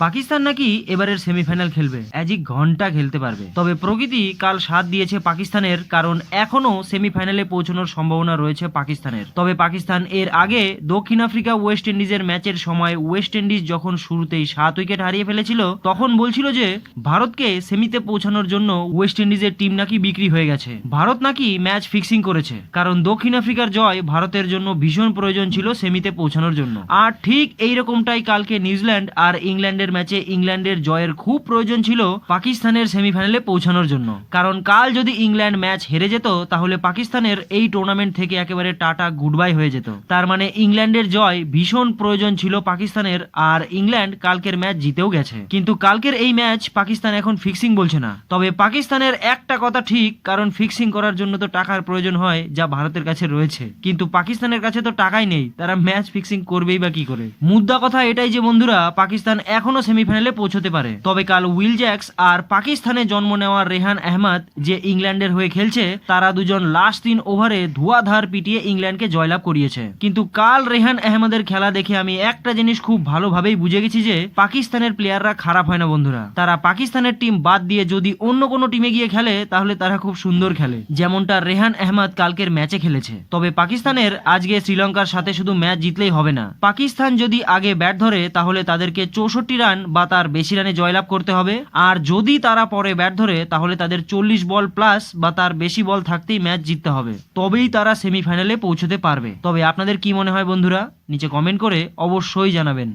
পাকিস্তান নাকি এবারের সেমিফাইনাল খেলবে, অ্যাজিক ঘন্টা খেলতে পারবে। তবে প্রকৃতি কাল সাথ দিয়েছে পাকিস্তানের, কারণ এখনো সেমিফাইনালে পৌঁছানোর সম্ভাবনা রয়েছে পাকিস্তানের। তবে পাকিস্তান এর আগে দক্ষিণ আফ্রিকা ওয়েস্ট ইন্ডিজের ম্যাচের সময় ওয়েস্ট ইন্ডিজ যখন শুরুতেই 7 উইকেট হারিয়ে ফেলেছিল, তখন বলছিল যে ভারতকে সেমিতে পৌঁছানোর জন্য ওয়েস্ট ইন্ডিজের টিম নাকি বিক্রি হয়ে গেছে, ভারত নাকি ম্যাচ ফিক্সিং করেছে, কারণ দক্ষিণ আফ্রিকার জয় ভারতের জন্য ভীষণ প্রয়োজন ছিল সেমিতে পৌঁছানোর জন্য। আর ঠিক এইরকমটাই কালকে নিউজিল্যান্ড আর ইংল্যান্ডের ম্যাচে ইংল্যান্ডের জয়ের খুব প্রয়োজন ছিল পাকিস্তানের সেমিফাইনালে পৌঁছানোর জন্য, কারণ কাল যদি ইংল্যান্ড ম্যাচ হেরে যেত তাহলে পাকিস্তানের এই টুর্নামেন্ট থেকে একেবারে টাটা গুড বাই হয়ে যেত। তার মানে ইংল্যান্ডের জয় ভীষণ প্রয়োজন ছিল পাকিস্তানের, আর ইংল্যান্ড কালকের ম্যাচ জিতেও গেছে। কিন্তু কালকের এই ম্যাচ পাকিস্তান এখন ফিক্সিং বলছে না। তবে পাকিস্তানের একটা কথা ঠিক, কারণ ফিক্সিং করার জন্য তো টাকার প্রয়োজন হয়, যা ভারতের কাছে রয়েছে, কিন্তু পাকিস্তানের কাছে তো টাকাই নেই, তারা ম্যাচ ফিক্সিং করবেই বা কি করে। মুদ্রা কথা এটাই যে বন্ধুরা, পাকিস্তান এখনো সেমিফাইনালে পৌঁছতে পারে। তবে কাল উইল জ্যাক্স আর পাকিস্তানে জন্ম নেওয়া রেহান আহমেদ যে ইংল্যান্ডের হয়ে খেলছে, তারা দুজন লাস্ট 3 ওভারে ধুয়াধার পিটিয়ে ইংল্যান্ডকে জয়লাভ করিয়েছে। কিন্তু কাল রেহান আহমেদের খেলা দেখে আমি একটা জিনিস খুব ভালোভাবেই বুঝে গেছি যে পাকিস্তানের প্লেয়াররা খারাপ হয় না বন্ধুরা। তারা পাকিস্তানের টিম বাদ দিয়ে যদি অন্য কোনো টিমে গিয়ে খেলে তাহলে তারা খুব সুন্দর খেলে, যেমনটা রেহান আহমেদ কালকের ম্যাচে খেলেছে। তবে পাকিস্তানের আজকে শ্রীলঙ্কার সাথে শুধু ম্যাচ জিতলেই হবে না। পাকিস্তান যদি আগে ব্যাট ধরে তাহলে তাদেরকে 64 রান বা তার বেশি রানে জয়লাভ করতে হবে, আর যদি তারা পরে ব্যাট ধরে তাহলে তাদের 40 বল প্লাস বা তার বেশি বল থাকতেই ম্যাচ জিততে হবে, তবেই তারা সেমিফাইনালে পৌঁছতে পারবে। তবে আপনাদের কি মনে হয় বন্ধুরা, নিচে কমেন্ট করে অবশ্যই জানাবেন।